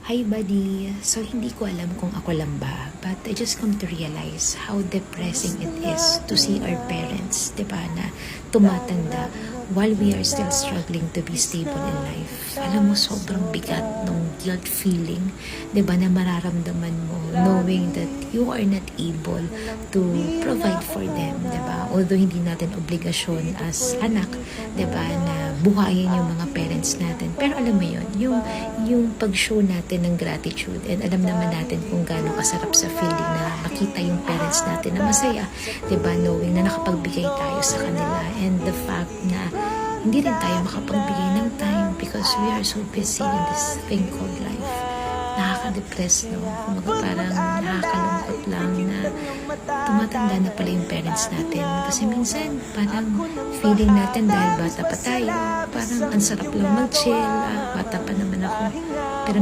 Hi buddy! So hindi ko alam kung ako lang ba, but I just come to realize how depressing it is to see our parents, di ba, na tumatanda while we are still struggling to be stable in life. Alam mo, sobrang bigat ng guilt feeling, di ba, na mararamdaman mo knowing that you are not able to provide for them, di ba? Although hindi natin obligasyon as anak, di ba, na buhayin yung mga parents natin. Pero alam mo yun, yung pag-show natin ng gratitude, and alam naman natin kung gaano kasarap sa feeling na makita yung parents natin na masaya, diba, knowing na nakapagbigay tayo sa kanila, and the fact na hindi rin tayo makapagbigay ng time because we are so busy in this thing called life. Nakaka-depress, no? Kumaga parang nakakalungkot lang na tumatanda na pala yung parents natin. Kasi minsan parang feeling natin dahil bata pa tayo, parang ang sarap lang mag-chill, bata pa naman ako. Pero